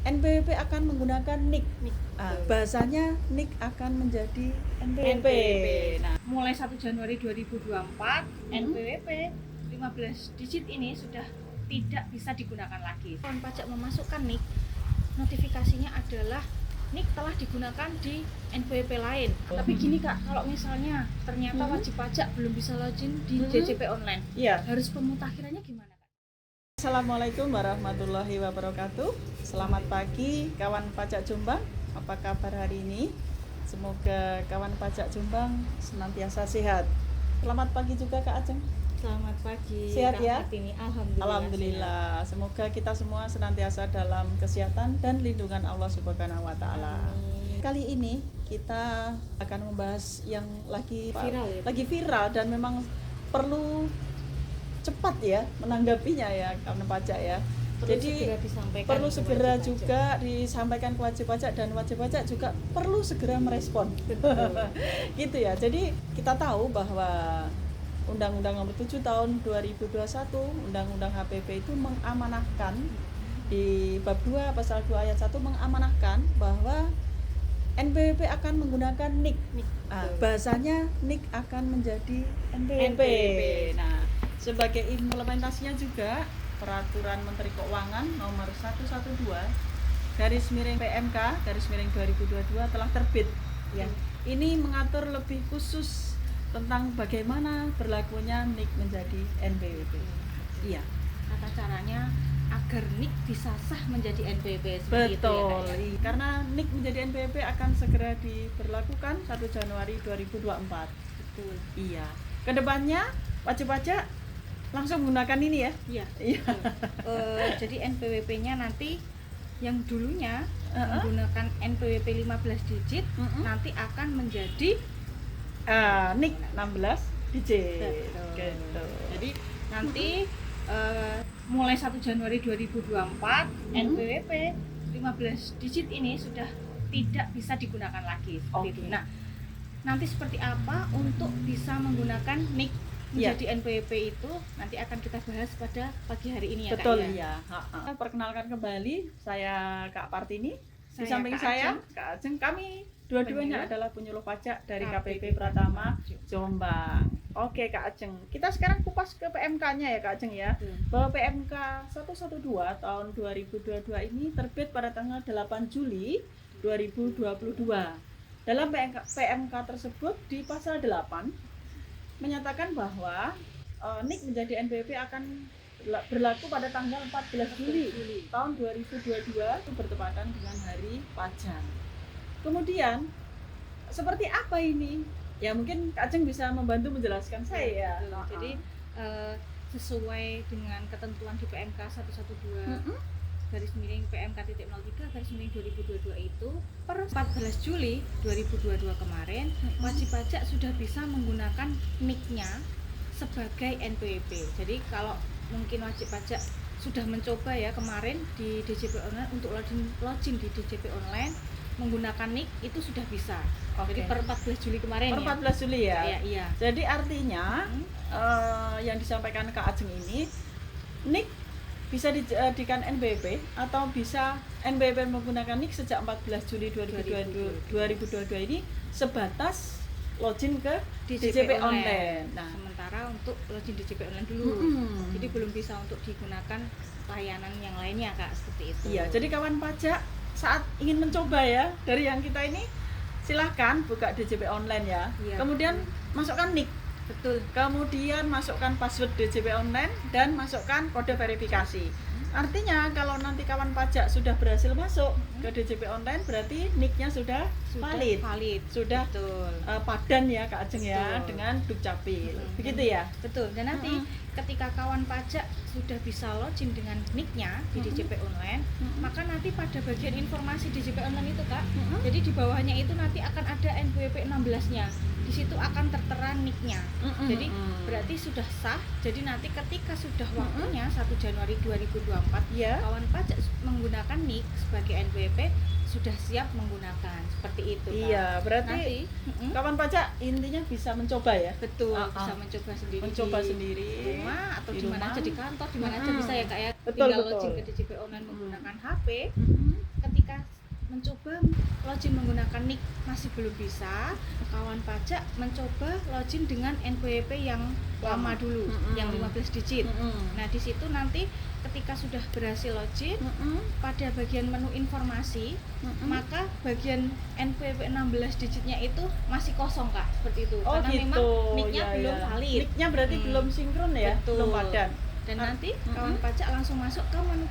NPWP akan menggunakan NIK. NIK. Bahasanya NIK akan menjadi NPWP. Nah, mulai 1 Januari 2024, NPWP 15 digit ini sudah tidak bisa digunakan lagi. Kawan pajak memasukkan NIK, notifikasinya adalah NIK telah digunakan di NPWP lain. Tapi gini Kak, kalau misalnya ternyata wajib pajak belum bisa login di DJP online, harus pemutakhirannya gimana Kak? Assalamualaikum warahmatullahi wabarakatuh. Selamat pagi kawan pajak Jombang. Apa kabar hari ini? Semoga kawan pajak Jombang senantiasa sehat. Selamat pagi juga Kak Ajeng. Selamat pagi. Sehat ya? Ini Alhamdulillah. Semoga kita semua senantiasa dalam kesehatan dan lindungan Allah Subhanahu wa taala. Kali ini kita akan membahas yang lagi viral dan memang perlu cepat ya menanggapinya ya kawan pajak ya. Jadi perlu segera juga disampaikan ke wajib pajak dan wajib pajak juga perlu segera merespon. Gitu ya. Jadi kita tahu bahwa Undang-Undang Nomor 7 Tahun 2021 Undang-Undang HPP itu mengamanahkan di bab 2 pasal 2 ayat 1 mengamanahkan bahwa NPWP akan menggunakan NIK. Bahasanya NIK akan menjadi NPWP. Nah, sebagai implementasinya juga Peraturan Menteri Keuangan Nomor 112 /PMK /2022 telah terbit. Ya. Ini mengatur lebih khusus tentang bagaimana berlakunya NIK menjadi NPWP. Iya. Tata caranya agar NIK bisa sah menjadi NPWP seperti betul, itu ya, karena NIK menjadi NPWP akan segera diberlakukan 1 Januari 2024. Betul. Iya. Kedepannya wajib pajak langsung menggunakan ini ya. Iya. Jadi NPWP-nya nanti yang dulunya menggunakan NPWP 15 digit nanti akan menjadi NIK 16 digit. Gitu. Jadi nanti mulai 1 Januari 2024 NPWP 15 digit ini sudah tidak bisa digunakan lagi seperti itu. Nah, nanti seperti apa untuk bisa menggunakan NIK menjadi NPWP itu nanti akan kita bahas pada pagi hari ini ya. Betul, Kak ya. Perkenalkan kembali, saya Kak Partini. Di samping Kak saya Kak Ajeng. Kami dua-duanya adalah penyuluh pajak dari KPP Pratama Jombang. Oke Kak Ajeng, kita sekarang kupas ke PMK-nya ya Kak Ajeng ya. Bahwa PMK 112 tahun 2022 ini terbit pada tanggal 8 Juli 2022. Dalam PMK tersebut di pasal 8 menyatakan bahwa NIK menjadi NPWP akan berlaku pada tanggal 14 Juli tahun 2022 itu bertepatan dengan hari pajak. Kemudian seperti apa ini? Ya mungkin Kak Ajeng bisa membantu menjelaskan saya. Jadi sesuai dengan ketentuan di PMK 112 /PMK.03/2022 itu per 14 Juli 2022 kemarin wajib pajak sudah bisa menggunakan NIK-nya sebagai NPWP. Jadi kalau mungkin wajib pajak sudah mencoba ya kemarin di DJP online untuk login di DJP online menggunakan NIK itu sudah bisa. Jadi per 14 Juli kemarin per 14 Juli ya? Iya. Jadi artinya yang disampaikan Kak Ajeng ini NIK bisa dijadikan NPWP atau bisa NPWP menggunakan NIK sejak 14 Juli 2022 ini sebatas login ke DJP online. Nah, sementara untuk login DJP online dulu. Jadi belum bisa untuk digunakan layanan yang lainnya Kak, seperti itu. Iya, jadi kawan pajak saat ingin mencoba ya dari yang kita ini silahkan buka DJP online ya. Kemudian masukkan NIK. Betul. Kemudian masukkan password DJP online dan masukkan kode verifikasi. Artinya kalau nanti kawan pajak sudah berhasil masuk ke DJP online berarti NIK-nya sudah valid. Sudah padan ya Kak Ajeng ya dengan Dukcapil. Begitu ya? Betul. Dan nanti ketika kawan pajak sudah bisa login dengan NIK-nya di DJP online, maka nanti pada bagian informasi DJP online itu Kak, jadi di bawahnya itu nanti akan ada NPWP 16-nya. Di situ akan tertera NIK-nya. Jadi berarti sudah sah. Jadi nanti ketika sudah waktunya 1 Januari 2024 kawan pajak menggunakan NIK sebagai NPWP sudah siap menggunakan seperti itu Kak. Iya, berarti nanti, kawan pajak intinya bisa mencoba ya. Betul, bisa mencoba sendiri di rumah atau di mana aja, di kantor, di mana aja bisa ya Kak ya. Tinggal login ke DJP online menggunakan HP. mencoba login menggunakan NIK masih belum bisa, kawan pajak mencoba login dengan NPWP yang lama dulu, yang 15 digit. Nah, di situ nanti ketika sudah berhasil login, pada bagian menu informasi, maka bagian NPWP 16 digitnya itu masih kosong, Kak, seperti itu. Oh, karena gitu. memang NIK-nya Ya, belum ya. valid. NIK-nya berarti belum sinkron ya, Betul. belum padan. Dan nanti kawan pajak langsung masuk ke menu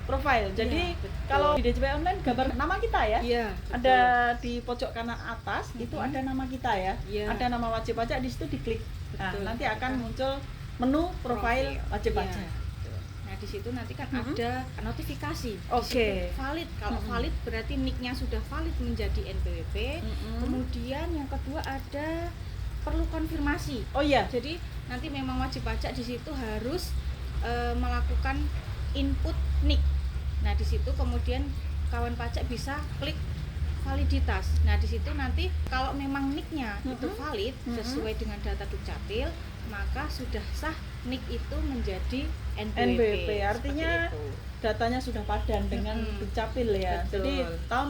Profile. Jadi Ya, betul. kalau di DJP online gambar nama kita ya. Iya, Ada di pojok kanan atas itu ada nama kita ya. Iya. Ada nama wajib pajak, di situ diklik. Nah, Betul. nanti akan muncul menu profile wajib Iya, pajak. betul. Nah, di situ nanti kan ada notifikasi. Di Oke. situ valid. Kalau valid berarti NIK-nya sudah valid menjadi NPWP. Kemudian yang kedua ada perlu konfirmasi. Oh iya. Jadi nanti memang wajib pajak di situ harus melakukan input NIK. Nah, di situ kemudian kawan pajak bisa klik validitas. Nah, di situ nanti kalau memang NIK-nya itu valid sesuai dengan data Dukcapil, maka sudah sah NIK itu menjadi NPWP. Artinya Seperti itu. datanya sudah padan dengan Dukcapil ya. Betul. Jadi tahun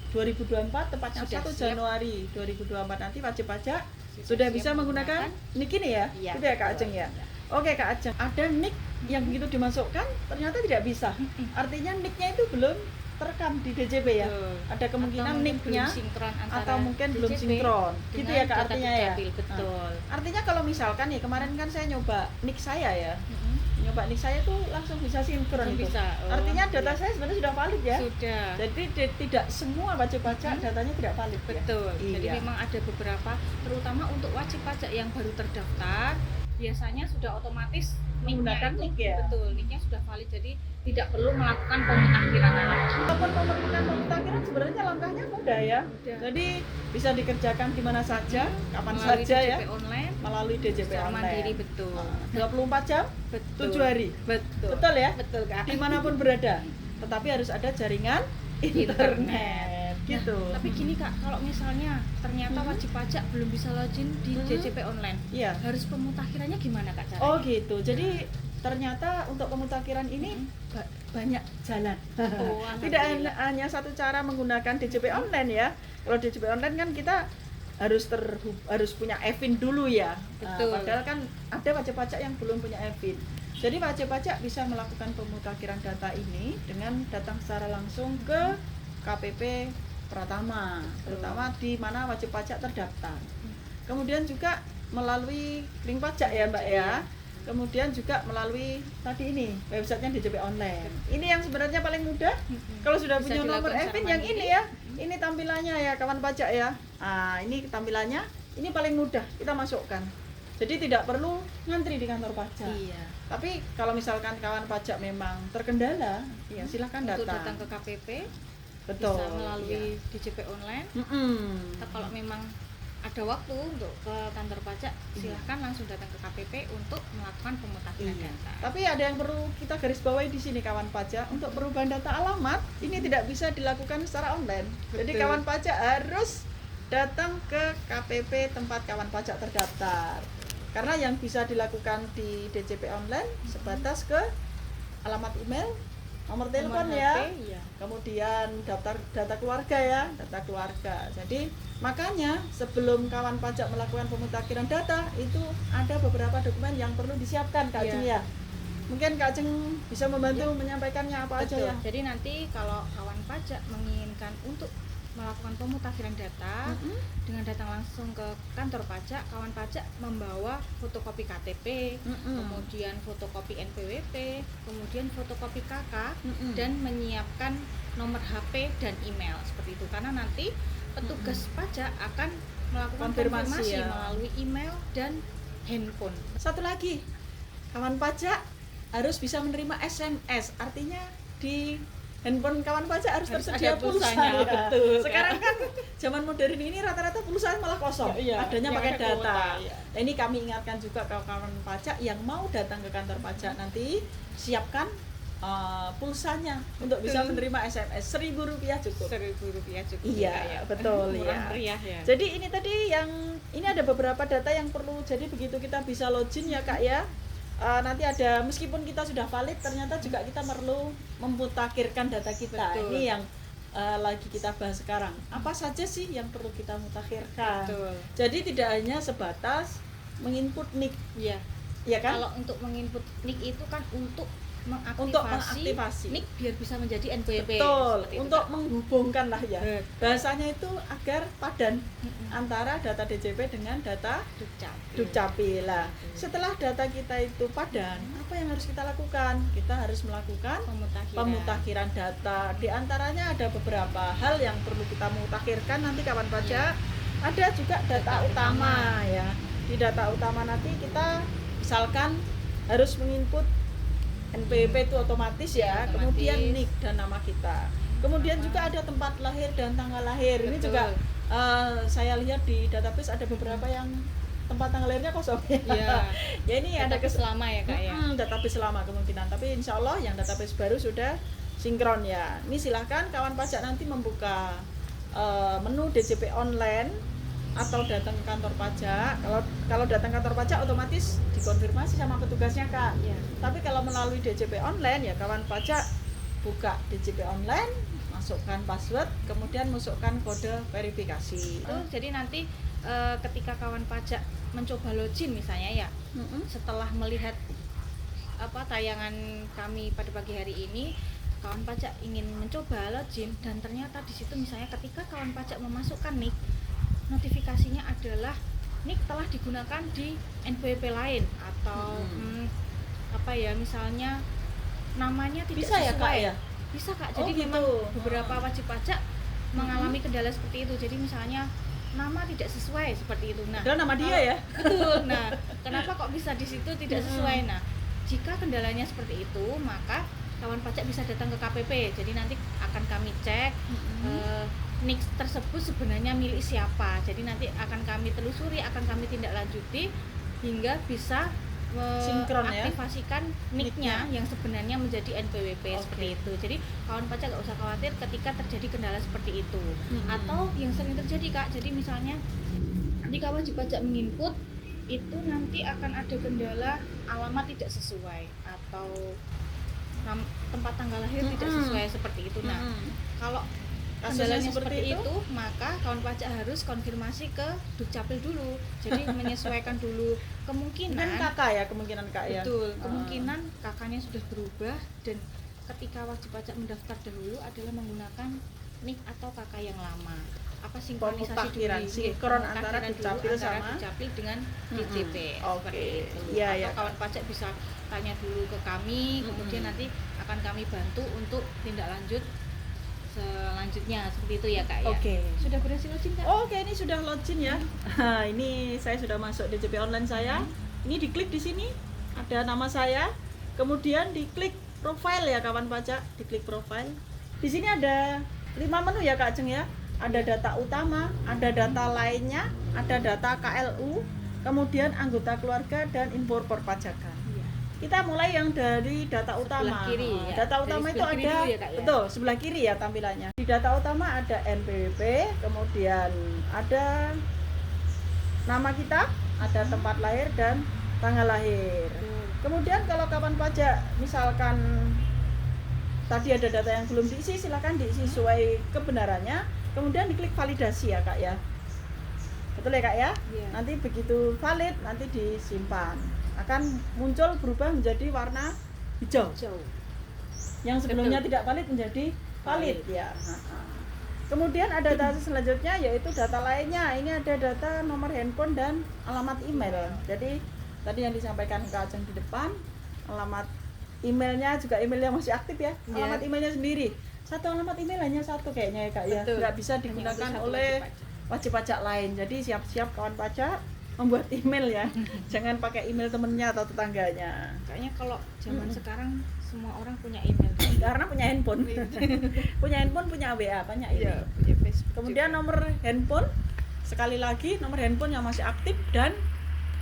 2024 tepatnya Sudah 1 siap. Januari 2024 nanti wajib pajak Sudah sudah siap bisa menggunakan NIK ini ya. Iya, Gitu ya Kak betul. Ajeng ya. Oke Kak Ajeng, ada NIK yang begitu dimasukkan ternyata tidak bisa. Artinya NIK-nya itu belum terekam di DJP ya. Betul. Ada kemungkinan Atau mungkin NIK-nya belum sinkron antara atau mungkin belum DJP sinkron. Gitu dengan ya Kak data artinya ya. Dukcapil, betul. Artinya kalau misalkan nih kemarin kan saya nyoba NIK saya ya. Nyoba NIK saya tuh langsung bisa sinkron Langsung itu. bisa. Oh, Artinya data iya. saya sebenarnya sudah valid ya. Sudah. Jadi tidak semua wajib pajak datanya tidak valid ya. Betul. Jadi Iya. memang ada beberapa, terutama untuk wajib pajak yang baru terdaftar, biasanya sudah otomatis Menggunakan NIK-nya NIK ya? Betul, NIK-nya sudah valid, jadi tidak perlu melakukan pemutakhiran lagi. Walaupun memerlukan pemutakhiran sebenarnya langkahnya mudah ya. Mudah. Jadi bisa dikerjakan di mana saja, kapan Melalui saja ya, DJP online, melalui DJP secara online. mandiri, betul. 24 jam, Betul. 7 hari. Betul. Betul ya? Betul, Kak. Dimanapun berada. Tetapi harus ada jaringan internet. Gitu. Nah, tapi gini Kak, kalau misalnya ternyata wajib pajak belum bisa login di DJP online, Iya. harus pemutakhirannya gimana Kak caranya? Oh gitu. Jadi ternyata untuk pemutakhiran ini banyak jalan. Oh, Tidak alhamdulillah. hanya satu cara menggunakan DJP online ya. Kalau DJP online kan kita harus punya EVIN dulu ya. Betul. Padahal kan ada wajib pajak yang belum punya EVIN. Jadi wajib pajak bisa melakukan pemutakhiran data ini dengan datang secara langsung ke KPP Pratama, terutama di mana wajib pajak terdaftar. Kemudian juga melalui link pajak ya Mbak ya. Kemudian juga melalui tadi ini websitenya DJP online. Ini yang sebenarnya paling mudah. Kalau sudah Bisa punya nomor dilakukan EVIN secara yang ini mandiri. ya. Ini tampilannya ya kawan pajak ya. Ini tampilannya. Ini paling mudah kita masukkan. Jadi tidak perlu ngantri di kantor pajak. Iya. Tapi kalau misalkan kawan pajak memang terkendala, ya silahkan Untuk datang. datang ke KPP, Betul. bisa melalui iya. DJP online. Mm-mm. Atau kalau memang ada waktu untuk ke kantor pajak, silahkan langsung datang ke KPP untuk melakukan pemutakhiran Iya. data. Tapi ada yang perlu kita garis bawahi di sini kawan pajak, untuk perubahan data alamat ini tidak bisa dilakukan secara online. Jadi Betul. kawan pajak harus datang ke KPP tempat kawan pajak terdaftar. Karena yang bisa dilakukan di DJP online sebatas ke alamat email, nomor telepon Nomor ya. HP, iya. Kemudian daftar data keluarga ya, data keluarga. Jadi makanya sebelum kawan pajak melakukan pemutakhiran data itu ada beberapa dokumen yang perlu disiapkan Kak Iya. Jeng ya. Mungkin Kak Jeng bisa membantu menyampaikannya apa aja Betul. ya. Jadi nanti kalau kawan pajak menginginkan untuk melakukan pemutakhiran data dengan datang langsung ke kantor pajak, kawan pajak membawa fotokopi KTP, kemudian fotokopi NPWP, kemudian fotokopi KK, dan menyiapkan nomor HP dan email seperti itu. Karena nanti petugas pajak akan melakukan Konfirmasi konfirmasi ya. melalui email dan handphone. Satu lagi, kawan pajak harus bisa menerima SMS. Artinya di handphone kawan pajak harus Harus tersedia ada pulsa pulsanya, ya. betul, Kak. Sekarang kan zaman modern ini rata-rata pulsa malah kosong. Iya, Adanya yang pakai ada data. kuota, iya. Nah, ini kami ingatkan juga ke kawan pajak yang mau datang ke kantor pajak nanti siapkan pulsanya untuk bisa menerima SMS. Rp1.000 cukup. Rp1.000 cukup. Iya, ya. betul Murah ya. meriah ya. Jadi ini tadi ini ada beberapa data yang perlu. Jadi begitu kita bisa login ya Kak ya. Nanti ada meskipun kita sudah valid ternyata juga kita perlu memutakhirkan data kita. Betul. Ini yang lagi kita bahas sekarang. Apa saja sih yang perlu kita mutakhirkan? Betul. Jadi tidak hanya sebatas menginput nik, Iya. ya kan? Kalau untuk menginput nik itu kan untuk Untuk mengaktifasi mengaktifasi nik biar bisa menjadi NPWP. Betul, Seperti itu, untuk Kak. menghubungkan lah ya. Betul. Bahasanya itu agar padan Mm-mm. antara data DJP dengan data Dukcapil. Dukcapil. Lah, setelah data kita itu padan, apa yang harus kita lakukan? Kita harus melakukan pemutakhiran data. Di antaranya ada beberapa hal yang perlu kita mutakhirkan nanti kawan baca. Ada juga data utama ya. Di data utama nanti kita misalkan harus menginput NPWP itu otomatis ya, Otomatis. kemudian nik dan nama kita. Kemudian juga ada tempat lahir dan tanggal lahir. Ini Betul. juga saya lihat di database ada beberapa yang tempat tanggal lahirnya kosong. Iya. Ya ini ada Database lama ya, Kak ya. database lama kemungkinan, tapi insya Allah yang database baru sudah sinkron ya. Ini silahkan kawan pajak nanti membuka menu DJP online atau datang ke kantor pajak. Kalau datang kantor pajak otomatis dikonfirmasi sama petugasnya, Kak. Iya. Tapi kalau melalui DJP online ya kawan pajak buka DJP online, masukkan password, kemudian masukkan kode verifikasi. Jadi nanti ketika kawan pajak mencoba login misalnya ya, setelah melihat tayangan kami pada pagi hari ini, kawan pajak ingin mencoba login dan ternyata di situ misalnya ketika kawan pajak memasukkan nik, notifikasinya adalah nik telah digunakan di NPWP lain atau misalnya namanya tidak Bisa ya, sesuai. Kak ya? Bisa, Kak. Oh, Jadi gitu. memang beberapa wajib pajak mengalami kendala seperti itu. Jadi misalnya nama tidak sesuai seperti itu. Nah, Padahal nama dia ya. betul. Nah, kenapa kok bisa di situ tidak sesuai? Nah, jika kendalanya seperti itu, maka kawan pajak bisa datang ke KPP. Jadi nanti akan kami cek nik tersebut sebenarnya milik siapa. Jadi nanti akan kami telusuri, akan kami tindak lanjuti hingga bisa Sinkron ya? mengaktifasikan nik-nya yang sebenarnya menjadi NPWP Oke. seperti itu. Jadi kawan pajak nggak usah khawatir ketika terjadi kendala seperti itu. Atau yang sering terjadi, Kak, jadi misalnya ketika wajib pajak menginput itu nanti akan ada kendala alamat tidak sesuai atau tempat tanggal lahir tidak sesuai seperti itu. Nah, kalau Kasusnya kendalanya seperti seperti itu? itu, maka kawan pajak harus konfirmasi ke Dukcapil dulu. Jadi menyesuaikan dulu Kan kemungkinan. kakak ya, kemungkinan kak ya. Betul, kemungkinan kakaknya sudah berubah dan ketika wajib pajak mendaftar dahulu adalah menggunakan nik atau kakak yang lama. Apa sinkronisasi Pemutakhiran, dulu? sinkron Pemutakhiran antara dulu Dukcapil antara sama Dukcapil dengan DJP. Oke. Seperti itu. Iya, Atau iya. kawan pajak bisa tanya dulu ke kami, kemudian nanti akan kami bantu untuk tindak lanjut selanjutnya seperti itu ya, Kak ya. Oke. Sudah berhasil login, Kak? Oke, ini sudah login ya. Ini saya sudah masuk DJP online saya. Ini diklik di sini ada nama saya. Kemudian diklik profile ya kawan pajak, diklik profile. Di sini ada 5 menu ya Kak Jeng ya. Ada data utama, ada data lainnya, ada data KLU, kemudian anggota keluarga dan info perpajakan. Kita mulai yang dari data utama. kiri ya. Data Dari utama itu sebelah kiri ada dulu ya, Kak, ya? betul sebelah kiri ya tampilannya. Di data utama ada NPWP, kemudian ada nama kita, ada tempat lahir dan tanggal lahir. Kemudian kalau kawan pajak misalkan tadi ada data yang belum diisi, silakan diisi sesuai kebenarannya. Kemudian diklik validasi ya Kak ya. Betul ya Kak ya? Iya. Nanti begitu valid nanti disimpan. Akan muncul berubah menjadi warna hijau. Jauh. Yang sebelumnya Betul. tidak valid menjadi valid ya. Kemudian ada data selanjutnya yaitu data lainnya. Ini ada data nomor handphone dan alamat email. Jadi tadi yang disampaikan Kak Ajeng di depan, alamat emailnya juga email yang masih aktif ya. Iya. Alamat emailnya sendiri. Satu alamat email hanya satu kayaknya ya Kak ya. Betul. Nggak bisa Hanya digunakan untuk satu oleh wajib wajib pajak lain. Jadi siap-siap kawan pajak membuat email ya. Jangan pakai email temennya atau tetangganya. Kayaknya kalau zaman sekarang semua orang punya email. Karena punya handphone. Punya handphone, punya WA, banyak ini. Iya, punya Facebook. Kemudian juga. nomor handphone, sekali lagi nomor handphone yang masih aktif dan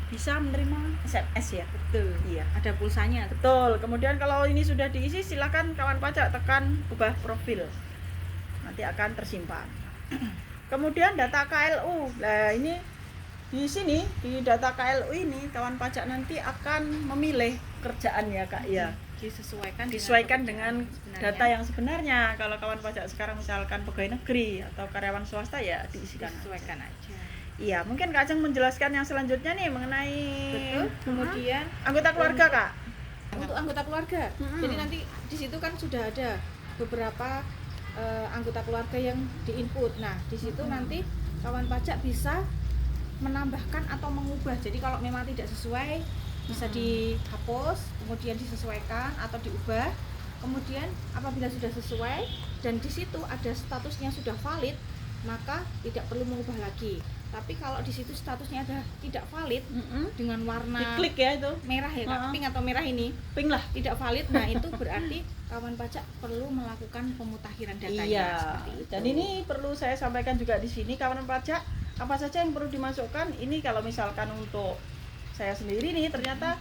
bisa menerima SMS ya. betul. Iya. Ada pulsanya. Betul. Kemudian kalau ini sudah diisi, silakan kawan pajak tekan ubah profil. Nanti akan tersimpan. Kemudian data KLU. Nah, ini di sini di data KLU ini kawan pajak nanti akan memilih kerjaan ya Kak ya. disesuaikan dengan data yang sebenarnya. Kalau kawan pajak sekarang misalkan pegawai negeri atau karyawan swasta ya diisikan disesuaikan aja. Iya, mungkin Kak Ajeng menjelaskan yang selanjutnya nih mengenai betul. Kemudian anggota keluarga, Kak. Untuk anggota keluarga. Jadi nanti di situ kan sudah ada beberapa anggota keluarga yang diinput. Nah, di situ nanti kawan pajak bisa menambahkan atau mengubah. Jadi kalau memang tidak sesuai bisa dihapus, kemudian disesuaikan atau diubah. Kemudian apabila sudah sesuai dan di situ ada statusnya sudah valid, maka tidak perlu mengubah lagi. Tapi kalau di situ statusnya ada tidak valid dengan warna diklik ya itu merah ya Kak, pink atau merah ini, pink lah, tidak valid. Nah, itu berarti kawan pajak perlu melakukan pemutakhiran datanya. Iya. Seperti itu. Dan ini perlu saya sampaikan juga di sini kawan pajak, apa saja yang perlu dimasukkan. Ini kalau misalkan untuk saya sendiri nih ternyata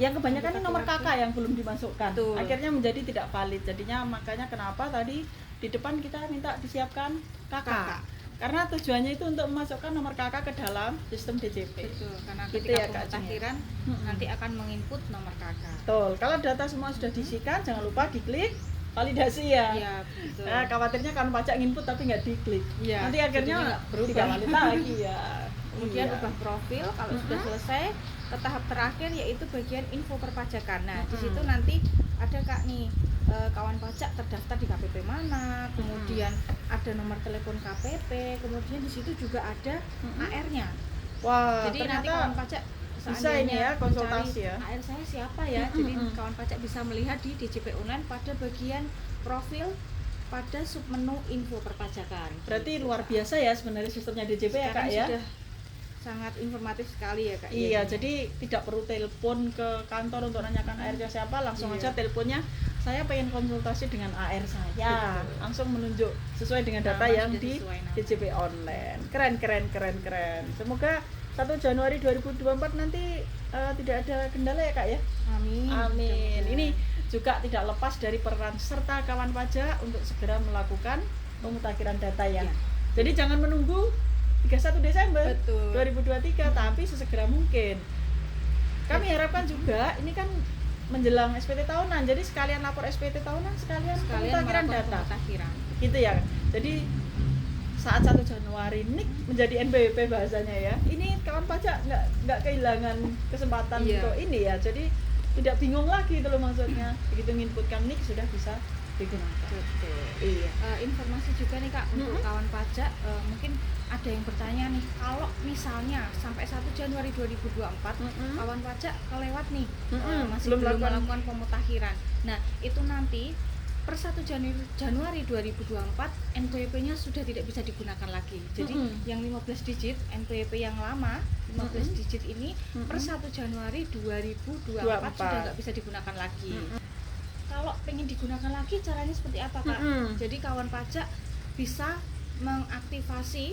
yang kebanyakan ini nomor kakak yang belum dimasukkan. Betul. Akhirnya menjadi tidak valid. Jadinya makanya kenapa tadi di depan kita minta disiapkan kakak. Karena tujuannya itu untuk memasukkan nomor kakak ke dalam sistem DJP. Betul, karena gitu ketika ya, pemutakhiran nanti akan menginput nomor kakak. Betul. Kalau data semua sudah diisikan, jangan lupa diklik validasi ya. Iya, betul. Nah, khawatirnya kan pajak input tapi nggak diklik. Iya, Nanti akhirnya berubah. tidak valid lagi ya. Kemudian ubah profil kalau sudah selesai ke tahap terakhir yaitu bagian info perpajakan. Nah, di situ nanti ada Kak nih kawan pajak terdaftar di KPP mana, kemudian ada nomor telepon KPP, kemudian di situ juga ada AR-nya. Wah, jadi nanti kawan pajak bisa ini ya konsultasi ya. AR saya siapa ya? Jadi kawan pajak bisa melihat di DJP online pada bagian profil pada submenu info perpajakan. Berarti luar biasa ya sebenarnya sistemnya DJP ya Kak ya. Sudah sangat informatif sekali ya Kak. Iya, jadi tidak perlu telepon ke kantor untuk nanyakan AR-nya siapa, langsung aja teleponnya saya pengen konsultasi dengan AR saya. Langsung menunjuk sesuai dengan data yang di DJP online. Keren. Semoga 1 Januari 2024 nanti tidak ada kendala ya Kak ya. Amin. Ini juga tidak lepas dari peran serta kawan pajak untuk segera melakukan pemutakhiran data ya. Jadi jangan menunggu 31 Desember 2023, tapi sesegera mungkin. Kami harapkan juga ini kan menjelang SPT tahunan, jadi sekalian lapor SPT tahunan, sekalian pemutakhiran data. Gitu ya. Jadi saat 1 Januari NIK menjadi NPWP bahasanya ya. Ini kawan pajak nggak kehilangan kesempatan untuk ini ya. Jadi tidak bingung lagi itu loh maksudnya. Begitu menginputkan NIK sudah bisa digunakan. Betul. Iya. Informasi juga nih Kak untuk kawan pajak, mungkin ada yang bertanya nih, kalau misalnya sampai 1 Januari 2024 kawan pajak kelewat nih, masih belum melakukan pemutakhiran. Nah, itu nanti per 1 Januari 2024 NPWP-nya sudah tidak bisa digunakan lagi. Jadi yang 15 digit NPWP yang lama 15 digit ini per 1 Januari 2024 sudah nggak bisa digunakan lagi. Kalau pengen digunakan lagi caranya seperti apa Kak? Jadi kawan pajak bisa mengaktifasi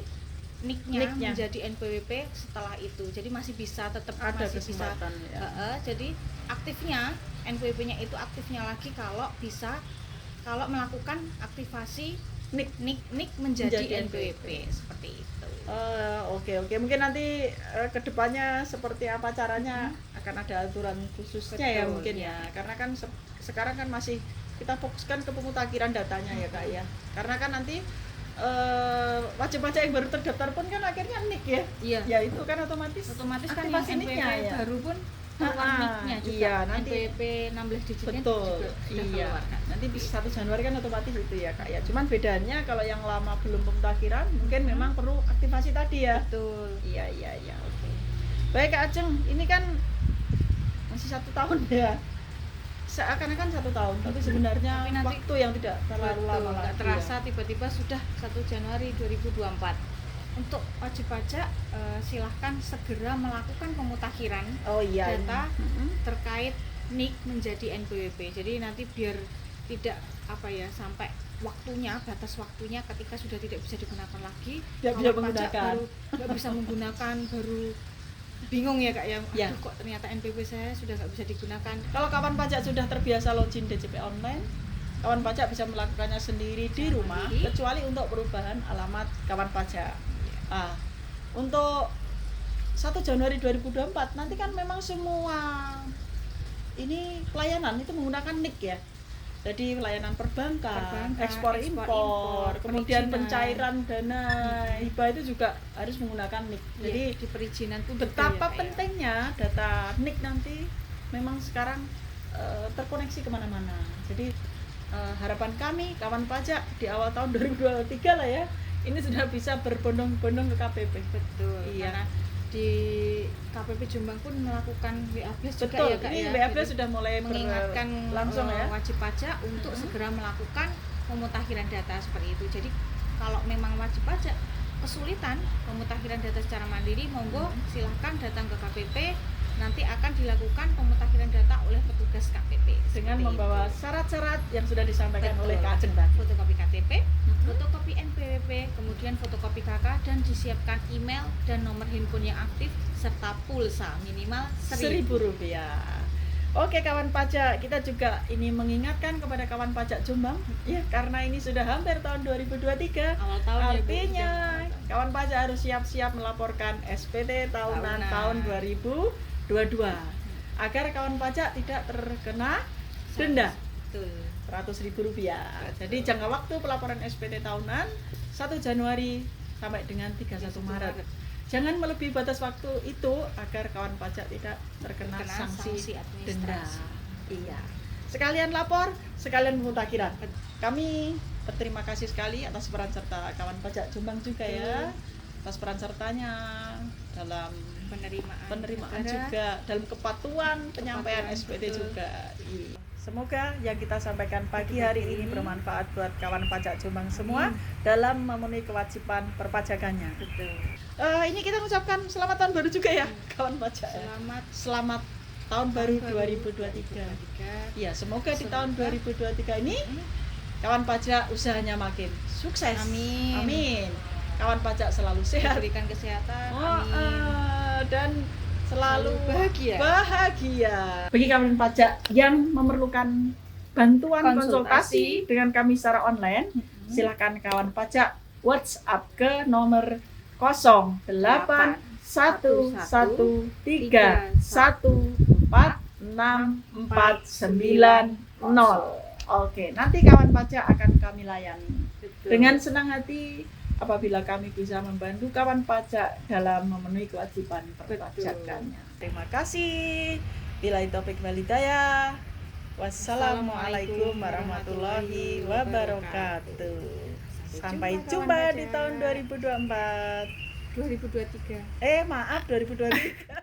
NIK-nya menjadi NPWP setelah itu. Jadi masih bisa tetap masih bisa ya. Jadi aktifnya NPWP-nya itu aktifnya lagi kalau melakukan aktivasi NIK menjadi NPWP seperti itu. Oke. Mungkin nanti kedepannya seperti apa caranya akan ada aturan khususnya ya mungkin ya. Karena kan sekarang kan masih kita fokuskan ke pemutakhiran datanya ya Kak ya. Karena kan nanti wajib pajak yang baru terdaftar pun kan akhirnya NIK ya. Iya. Ya itu kan otomatis kan yang NPWP ya. baru pun NIK-nya juga. Iya, nanti NPWP 16 digitnya betul, juga sudah keluar kan. Nanti bisa 1 Januari kan otomatis itu ya Kak ya. Cuman bedanya kalau yang lama belum pemutakhiran mungkin memang perlu aktivasi tadi ya. Betul. Iya, oke. Baik Kak Ajeng, ini kan masih 1 tahun ya. Seakan-akan 1 tahun, tapi sebenarnya waktu yang tidak terlalu lama lagi. Terasa tiba-tiba sudah 1 Januari 2024. Untuk wajib pajak silahkan segera melakukan pemutakhiran data terkait NIK menjadi NPWP. Jadi nanti biar tidak sampai batas waktunya ketika sudah tidak bisa digunakan lagi, nggak bisa menggunakan baru bingung ya Kak ya. Aduh, kok ternyata NPWP saya sudah nggak bisa digunakan. Kalau kawan pajak sudah terbiasa login DJP online, kawan pajak bisa melakukannya sendiri di rumah, kecuali untuk perubahan alamat kawan pajak. Untuk 1 Januari 2024 nanti kan memang semua ini pelayanan itu menggunakan NIK ya. Jadi pelayanan perbankan, ekspor impor, kemudian pencairan dana hibah itu juga harus menggunakan NIK. Jadi di perizinan pun betapa pentingnya data NIK nanti memang sekarang terkoneksi kemana-mana. Jadi harapan kami kawan pajak di awal tahun 2023 lah ya, ini sudah bisa berbondong-bondong ke KPP. Betul. Iya. Karena di KPP Jombang pun melakukan WA-Blast juga. Betul, ya Kak ini ya. WA-Blast sudah mulai mengingatkan langsung ya wajib pajak untuk segera melakukan pemutakhiran data seperti itu. Jadi kalau memang wajib pajak kesulitan pemutakhiran data secara mandiri, monggo silahkan datang ke KPP, nanti akan dilakukan pemutakhiran data oleh petugas KPP dengan membawa syarat-syarat yang sudah disampaikan Betul. oleh Kak Ajeng tadi. Fotokopi KTP, fotokopi NPWP, kemudian fotokopi KK, dan disiapkan email dan nomor handphone yang aktif serta pulsa minimal Rp1.000. Oke kawan pajak, kita juga ini mengingatkan kepada kawan pajak Jombang ya, karena ini sudah hampir tahun 2023. awal tahun artinya kawan pajak harus siap-siap melaporkan SPT tahunan tahun 2022 agar kawan pajak tidak terkena denda Rp100.000. Jadi jangka waktu pelaporan SPT tahunan 1 Januari sampai dengan 31 Maret. Jangan melebihi batas waktu itu agar kawan pajak tidak terkena sanksi denda. Iya. Sekalian lapor, sekalian pemutakhiran. Kami berterima kasih sekali atas peran serta kawan pajak Jombang juga ya, atas peran sertanya dalam penerimaan juga, dalam kepatuhan penyampaian SPT juga. Semoga yang kita sampaikan pagi hari ini bermanfaat buat kawan pajak Jombang semua dalam memenuhi kewajiban perpajakannya. Betul. Ini kita mengucapkan selamat tahun baru juga ya kawan pajak. Selamat tahun baru 2023. Ya, semoga di tahun 2023 ini kawan pajak usahanya makin sukses. Amin. Kawan pajak selalu sehat, diberikan kesehatan, dan selalu bahagia. Bagi kawan pajak yang memerlukan bantuan konsultasi dengan kami secara online, silakan kawan pajak WhatsApp ke nomor 0811414649. Oke, nanti kawan pajak akan kami layani. Dengan senang hati apabila kami bisa membantu kawan pajak dalam memenuhi kewajiban perpajakannya. Terima kasih. Billahi taufik wal hidayah. Wassalamualaikum warahmatullahi wabarakatuh. Sampai jumpa di tahun 2024. 2023. Maaf 2023.